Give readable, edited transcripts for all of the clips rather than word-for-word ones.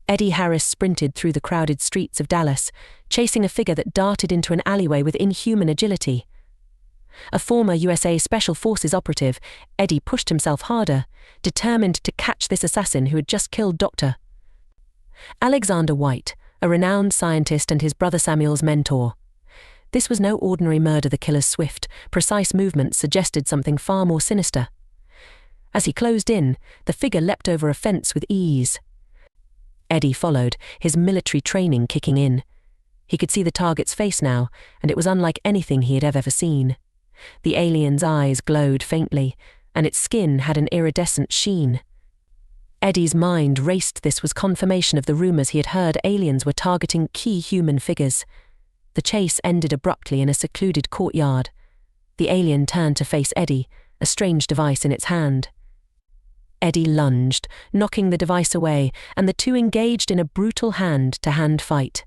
Eddie Harris sprinted through the crowded streets of Dallas, chasing a figure that darted into an alleyway with inhuman agility. A former USA Special Forces operative, Eddie pushed himself harder, determined to catch this assassin who had just killed Dr. Alexander White, a renowned scientist and his brother Samuel's mentor. This was no ordinary murder. The killer's swift, precise movements suggested something far more sinister. As he closed in, the figure leapt over a fence with ease. Eddie followed, his military training kicking in. He could see the target's face now, and it was unlike anything he had ever seen. The alien's eyes glowed faintly, and its skin had an iridescent sheen. Eddie's mind raced. This was confirmation of the rumors he had heard. Aliens were targeting key human figures. The chase ended abruptly in a secluded courtyard. The alien turned to face Eddie, a strange device in its hand. Eddie lunged, knocking the device away, and the two engaged in a brutal hand-to-hand fight.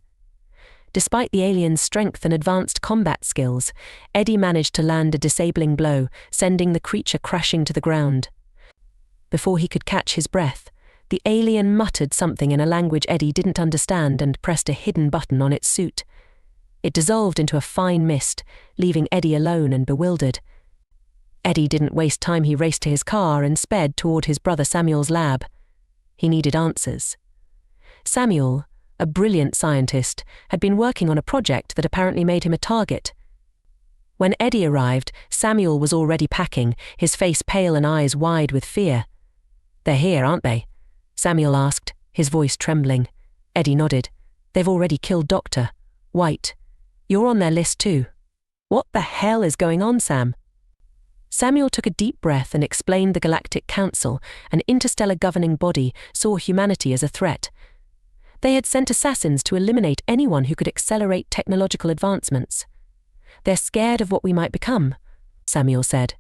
Despite the alien's strength and advanced combat skills, Eddie managed to land a disabling blow, sending the creature crashing to the ground. Before he could catch his breath, the alien muttered something in a language Eddie didn't understand and pressed a hidden button on its suit. It dissolved into a fine mist, leaving Eddie alone and bewildered. Eddie didn't waste time. He raced to his car and sped toward his brother Samuel's lab. He needed answers. Samuel, a brilliant scientist, had been working on a project that apparently made him a target. When Eddie arrived, Samuel was already packing, his face pale and eyes wide with fear. "They're here, aren't they?" Samuel asked, his voice trembling. Eddie nodded. "They've already killed Dr. White. You're on their list too." "What the hell is going on, Sam?" Samuel took a deep breath and explained. The Galactic Council, an interstellar governing body, saw humanity as a threat. They had sent assassins to eliminate anyone who could accelerate technological advancements. "They're scared of what we might become," Samuel said.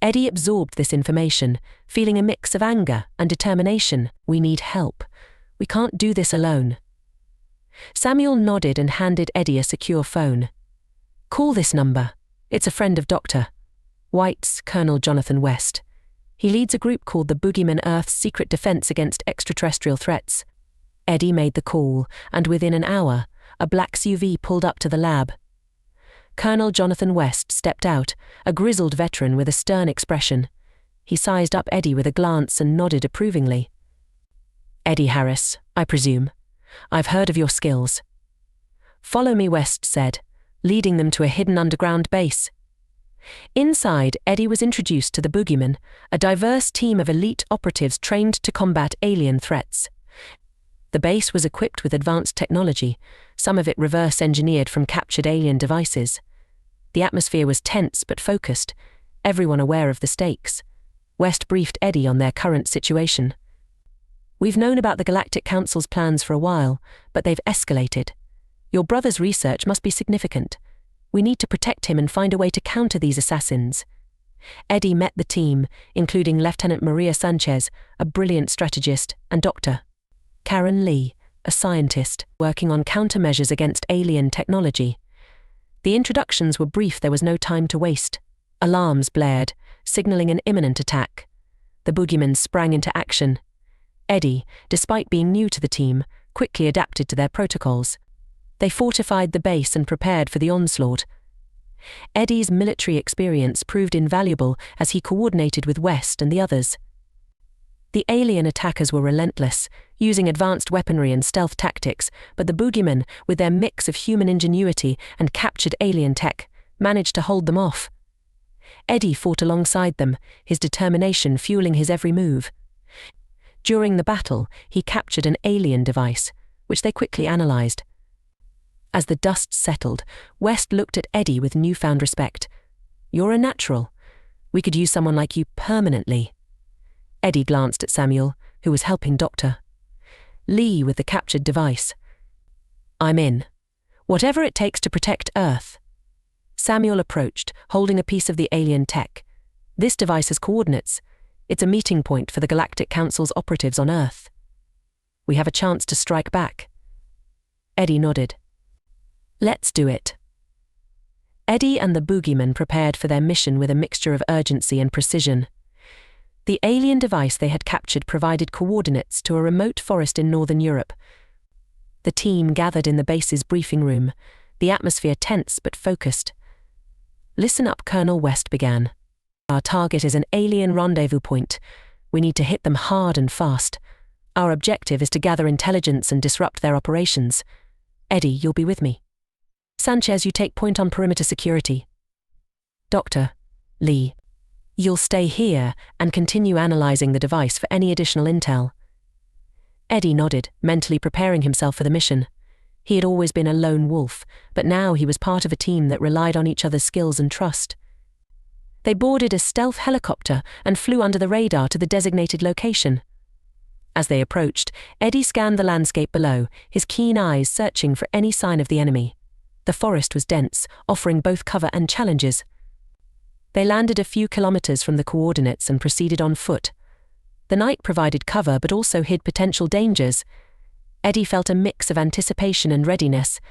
Eddie absorbed this information, feeling a mix of anger and determination. "We need help. We can't do this alone." Samuel nodded and handed Eddie a secure phone. "Call this number. It's a friend of Dr. White's, Colonel Jonathan West. He leads a group called the Boogeyman, Earth's secret defense against extraterrestrial threats." Eddie made the call, and within an hour, a black SUV pulled up to the lab. Colonel Jonathan West stepped out, a grizzled veteran with a stern expression. He sized up Eddie with a glance and nodded approvingly. "Eddie Harris, I presume. I've heard of your skills." "Follow me," West said, leading them to a hidden underground base. Inside, Eddie was introduced to the Boogeyman, a diverse team of elite operatives trained to combat alien threats. The base was equipped with advanced technology, some of it reverse-engineered from captured alien devices. The atmosphere was tense but focused, everyone aware of the stakes. West briefed Eddie on their current situation. "We've known about the Galactic Council's plans for a while, but they've escalated. Your brother's research must be significant. We need to protect him and find a way to counter these assassins." Eddie met the team, including Lieutenant Maria Sanchez, a brilliant strategist, and Dr. Karen Lee, a scientist working on countermeasures against alien technology. The introductions were brief. There was no time to waste. Alarms blared, signaling an imminent attack. The Boogeymen sprang into action. Eddie, despite being new to the team, quickly adapted to their protocols. They fortified the base and prepared for the onslaught. Eddie's military experience proved invaluable as he coordinated with West and the others. The alien attackers were relentless, using advanced weaponry and stealth tactics, but the Boogeymen, with their mix of human ingenuity and captured alien tech, managed to hold them off. Eddie fought alongside them, his determination fueling his every move. During the battle, he captured an alien device, which they quickly analyzed. As the dust settled, West looked at Eddie with newfound respect. "You're a natural. We could use someone like you permanently." Eddie glanced at Samuel, who was helping Dr. Lee with the captured device. "I'm in. Whatever it takes to protect Earth." Samuel approached, holding a piece of the alien tech. "This device has coordinates. It's a meeting point for the Galactic Council's operatives on Earth. We have a chance to strike back." Eddie nodded. "Let's do it." Eddie and the Boogeymen prepared for their mission with a mixture of urgency and precision. The alien device they had captured provided coordinates to a remote forest in northern Europe. The team gathered in the base's briefing room, the atmosphere tense but focused. "Listen up," Colonel West began. "Our target is an alien rendezvous point. We need to hit them hard and fast. Our objective is to gather intelligence and disrupt their operations. Eddie, you'll be with me. Sanchez, you take point on perimeter security. Dr. Lee, you'll stay here and continue analyzing the device for any additional intel." Eddie nodded, mentally preparing himself for the mission. He had always been a lone wolf, but now he was part of a team that relied on each other's skills and trust. They boarded a stealth helicopter and flew under the radar to the designated location. As they approached, Eddie scanned the landscape below, his keen eyes searching for any sign of the enemy. The forest was dense, offering both cover and challenges. They landed a few kilometers from the coordinates and proceeded on foot. The night provided cover but also hid potential dangers. Eddie felt a mix of anticipation and readiness.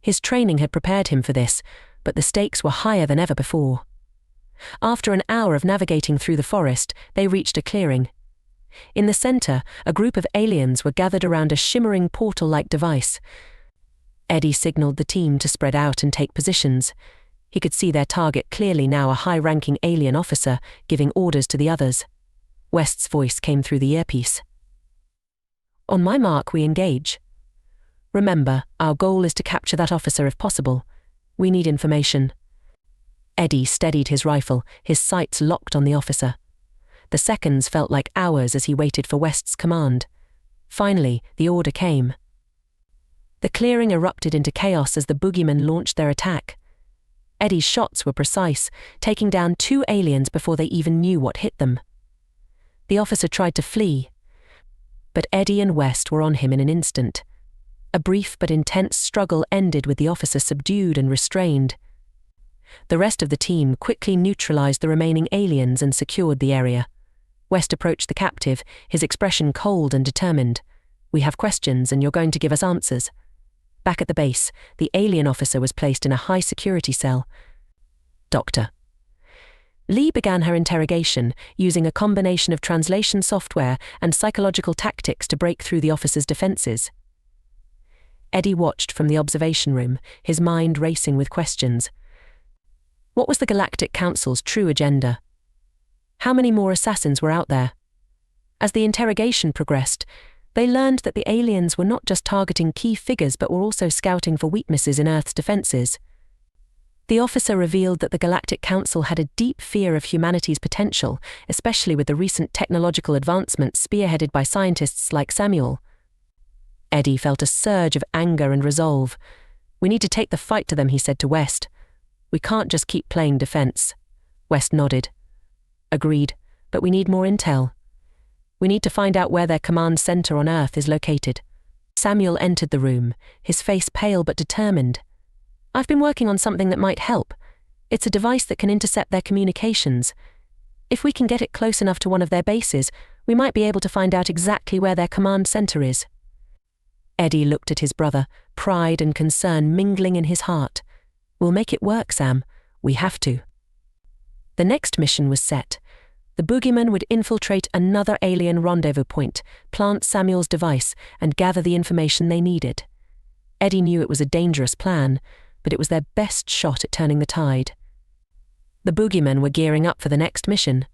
His training had prepared him for this, but the stakes were higher than ever before. After an hour of navigating through the forest, they reached a clearing. In the center, a group of aliens were gathered around a shimmering portal-like device. Eddie signaled the team to spread out and take positions. He could see their target clearly now, a high-ranking alien officer, giving orders to the others. West's voice came through the earpiece. "On my mark, we engage. Remember, our goal is to capture that officer if possible. We need information." Eddie steadied his rifle, his sights locked on the officer. The seconds felt like hours as he waited for West's command. Finally, the order came. The clearing erupted into chaos as the boogeymen launched their attack. Eddie's shots were precise, taking down 2 aliens before they even knew what hit them. The officer tried to flee, but Eddie and West were on him in an instant. A brief but intense struggle ended with the officer subdued and restrained. The rest of the team quickly neutralized the remaining aliens and secured the area. West approached the captive, his expression cold and determined. "We have questions and you're going to give us answers." Back at the base, the alien officer was placed in a high-security cell. Dr. Lee began her interrogation, using a combination of translation software and psychological tactics to break through the officer's defenses. Eddie watched from the observation room, his mind racing with questions. What was the Galactic Council's true agenda? How many more assassins were out there? As the interrogation progressed, they learned that the aliens were not just targeting key figures but were also scouting for weaknesses in Earth's defenses. The officer revealed that the Galactic Council had a deep fear of humanity's potential, especially with the recent technological advancements spearheaded by scientists like Samuel. Eddie felt a surge of anger and resolve. "We need to take the fight to them," he said to West. "We can't just keep playing defense." West nodded. "Agreed, but we need more intel. We need to find out where their command center on Earth is located." Samuel entered the room, his face pale but determined. "I've been working on something that might help. It's a device that can intercept their communications. If we can get it close enough to one of their bases, we might be able to find out exactly where their command center is." Eddie looked at his brother, pride and concern mingling in his heart. "We'll make it work, Sam. We have to." The next mission was set. The boogeyman would infiltrate another alien rendezvous point, plant Samuel's device, and gather the information they needed. Eddie knew it was a dangerous plan, but it was their best shot at turning the tide. The boogeymen were gearing up for the next mission.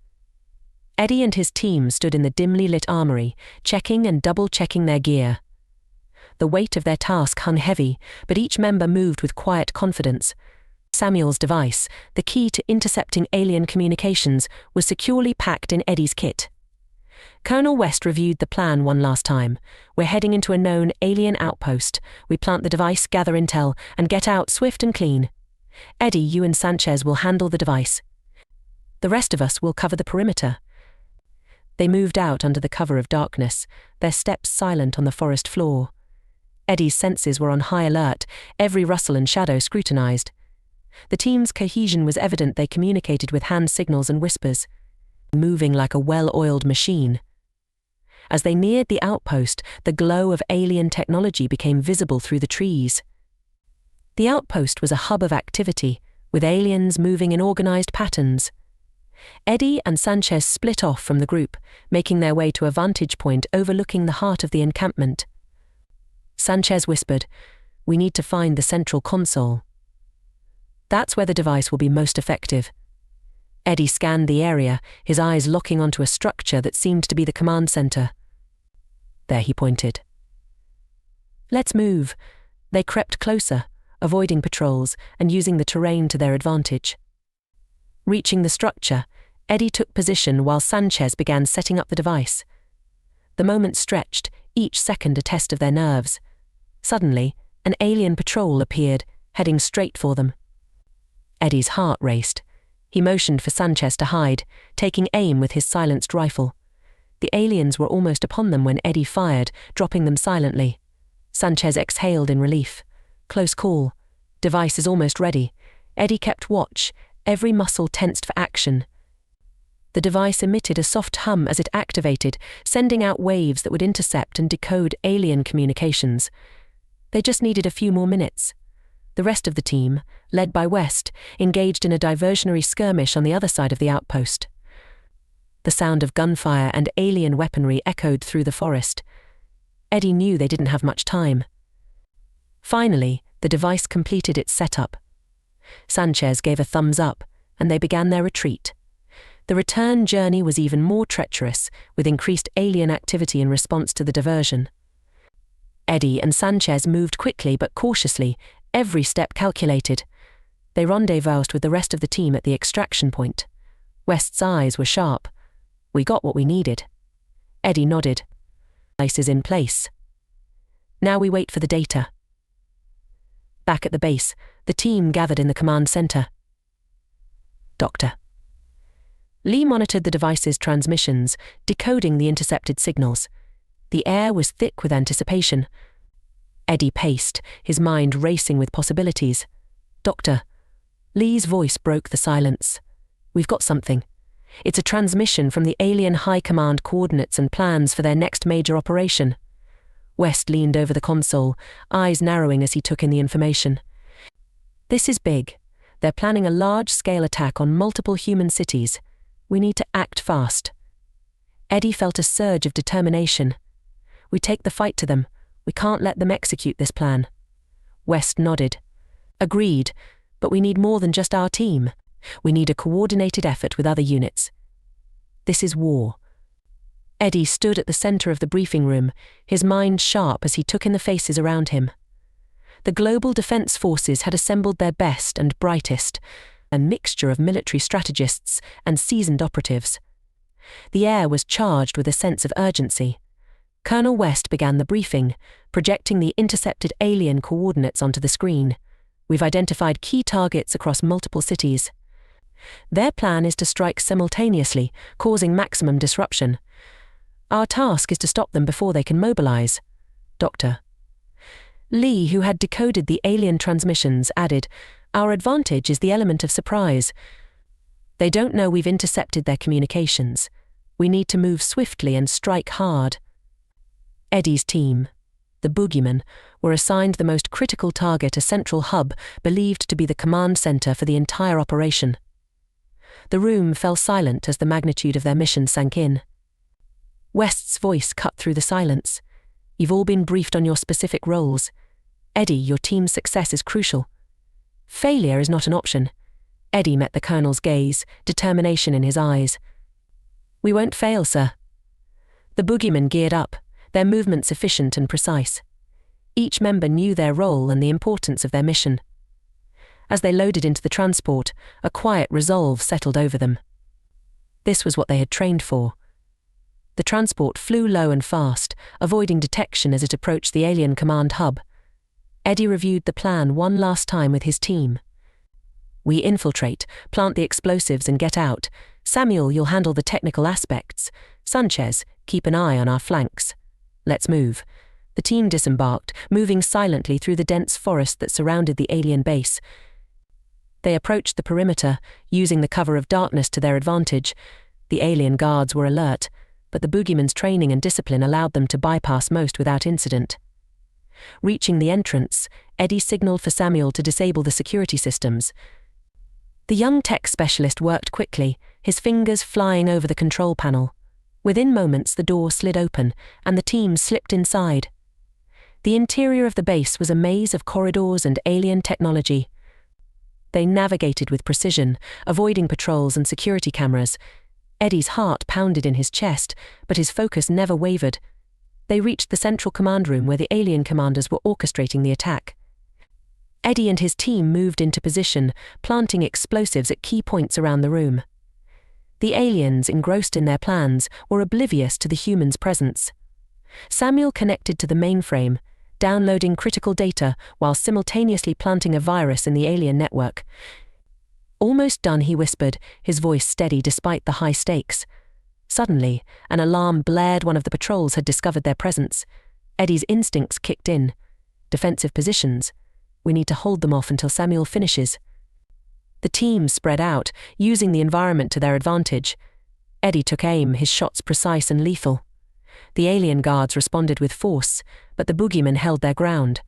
Eddie and his team stood in the dimly lit armory, checking and double-checking their gear. The weight of their task hung heavy, but each member moved with quiet confidence. Samuel's device, the key to intercepting alien communications, was securely packed in Eddie's kit. Colonel West reviewed the plan one last time. "We're heading into a known alien outpost. We plant the device, gather intel, and get out swift and clean. Eddie, you and Sanchez will handle the device. The rest of us will cover the perimeter." They moved out under the cover of darkness, their steps silent on the forest floor. Eddie's senses were on high alert, every rustle and shadow scrutinized. The team's cohesion was evident. They communicated with hand signals and whispers, moving like a well-oiled machine. As they neared the outpost, the glow of alien technology became visible through the trees. The outpost was a hub of activity, with aliens moving in organized patterns. Eddie and Sanchez split off from the group, making their way to a vantage point overlooking the heart of the encampment. Sanchez whispered, "We need to find the central console. That's where the device will be most effective." Eddie scanned the area, his eyes locking onto a structure that seemed to be the command center. There, he pointed. "Let's move." They crept closer, avoiding patrols and using the terrain to their advantage. Reaching the structure, Eddie took position while Sanchez began setting up the device. The moment stretched, each second a test of their nerves. Suddenly, an alien patrol appeared, heading straight for them. Eddie's heart raced. He motioned for Sanchez to hide, taking aim with his silenced rifle. The aliens were almost upon them when Eddie fired, dropping them silently. Sanchez exhaled in relief. Close call. Device is almost ready. Eddie kept watch, every muscle tensed for action. The device emitted a soft hum as it activated, sending out waves that would intercept and decode alien communications. They just needed a few more minutes. The rest of the team, led by West, engaged in a diversionary skirmish on the other side of the outpost. The sound of gunfire and alien weaponry echoed through the forest. Eddie knew they didn't have much time. Finally, the device completed its setup. Sanchez gave a thumbs up, and they began their retreat. The return journey was even more treacherous, with increased alien activity in response to the diversion. Eddie and Sanchez moved quickly but cautiously, every step calculated. They rendezvoused with the rest of the team at the extraction point. West's eyes were sharp. "We got what we needed." Eddie nodded. "Ice is in place. Now we wait for the data." Back at the base, the team gathered in the command center. Doctor. Lee monitored the device's transmissions, decoding the intercepted signals. The air was thick with anticipation. Eddie paced, his mind racing with possibilities. "Doctor." Lee's voice broke the silence. "We've got something. It's a transmission from the alien high command coordinates and plans for their next major operation." West leaned over the console, eyes narrowing as he took in the information. "This is big. They're planning a large-scale attack on multiple human cities. We need to act fast." Eddie felt a surge of determination. "We take the fight to them. We can't let them execute this plan." West nodded. "Agreed, but we need more than just our team. We need a coordinated effort with other units. This is war." Eddie stood at the center of the briefing room, his mind sharp as he took in the faces around him. The global defense forces had assembled their best and brightest, a mixture of military strategists and seasoned operatives. The air was charged with a sense of urgency. Colonel West began the briefing, projecting the intercepted alien coordinates onto the screen. "We've identified key targets across multiple cities. Their plan is to strike simultaneously, causing maximum disruption. Our task is to stop them before they can mobilize." Doctor. Lee, who had decoded the alien transmissions, added, "Our advantage is the element of surprise. They don't know we've intercepted their communications. We need to move swiftly and strike hard." Eddie's team, the Boogeymen, were assigned the most critical target, a central hub believed to be the command center for the entire operation. The room fell silent as the magnitude of their mission sank in. West's voice cut through the silence. "You've all been briefed on your specific roles. Eddie, your team's success is crucial. Failure is not an option." Eddie met the colonel's gaze, determination in his eyes. "We won't fail, sir." The Boogeymen geared up, their movements efficient and precise. Each member knew their role and the importance of their mission. As they loaded into the transport, a quiet resolve settled over them. This was what they had trained for. The transport flew low and fast, avoiding detection as it approached the alien command hub. Eddie reviewed the plan one last time with his team. "We infiltrate, plant the explosives and get out. Samuel, you'll handle the technical aspects. Sanchez, keep an eye on our flanks. Let's move." The team disembarked, moving silently through the dense forest that surrounded the alien base. They approached the perimeter, using the cover of darkness to their advantage. The alien guards were alert, but the Boogeyman's training and discipline allowed them to bypass most without incident. Reaching the entrance, Eddie signaled for Samuel to disable the security systems. The young tech specialist worked quickly, his fingers flying over the control panel. Within moments, the door slid open, and the team slipped inside. The interior of the base was a maze of corridors and alien technology. They navigated with precision, avoiding patrols and security cameras. Eddie's heart pounded in his chest, but his focus never wavered. They reached the central command room where the alien commanders were orchestrating the attack. Eddie and his team moved into position, planting explosives at key points around the room. The aliens, engrossed in their plans, were oblivious to the humans' presence. Samuel connected to the mainframe, downloading critical data while simultaneously planting a virus in the alien network. "Almost done," he whispered, his voice steady despite the high stakes. Suddenly, an alarm blared. One of the patrols had discovered their presence. Eddie's instincts kicked in. Defensive positions. We need to hold them off until Samuel finishes. The team spread out, using the environment to their advantage. Eddie took aim, his shots precise and lethal. The alien guards responded with force, but the boogeymen held their ground.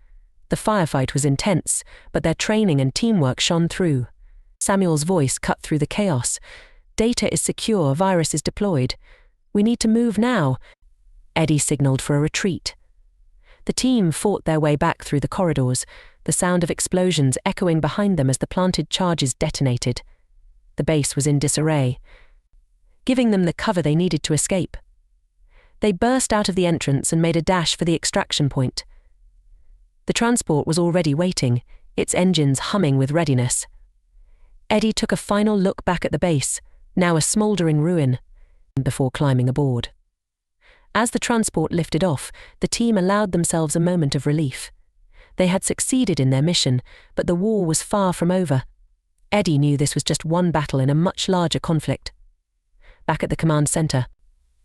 The firefight was intense, but their training and teamwork shone through. Samuel's voice cut through the chaos. "Data is secure, virus is deployed. We need to move now." Eddie signaled for a retreat. The team fought their way back through the corridors, the sound of explosions echoing behind them as the planted charges detonated. The base was in disarray, giving them the cover they needed to escape. They burst out of the entrance and made a dash for the extraction point. The transport was already waiting, its engines humming with readiness. Eddie took a final look back at the base, now a smouldering ruin, before climbing aboard. As the transport lifted off, the team allowed themselves a moment of relief. They had succeeded in their mission, but the war was far from over. Eddie knew this was just one battle in a much larger conflict. Back at the command center,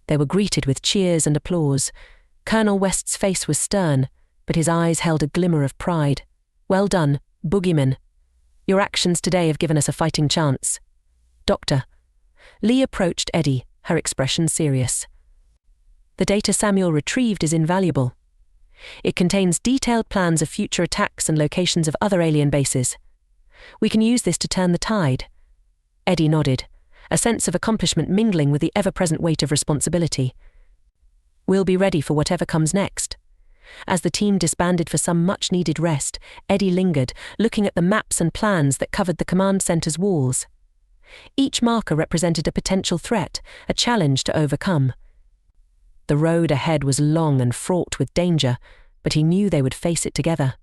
they were greeted with cheers and applause. Colonel West's face was stern, but his eyes held a glimmer of pride. "Well done, boogeyman. Your actions today have given us a fighting chance." "Doctor." Lee approached Eddie, her expression serious. "The data Samuel retrieved is invaluable. It contains detailed plans of future attacks and locations of other alien bases. We can use this to turn the tide." Eddie nodded, a sense of accomplishment mingling with the ever-present weight of responsibility. "We'll be ready for whatever comes next." As the team disbanded for some much-needed rest, Eddie lingered, looking at the maps and plans that covered the command center's walls. Each marker represented a potential threat, a challenge to overcome. The road ahead was long and fraught with danger, but he knew they would face it together.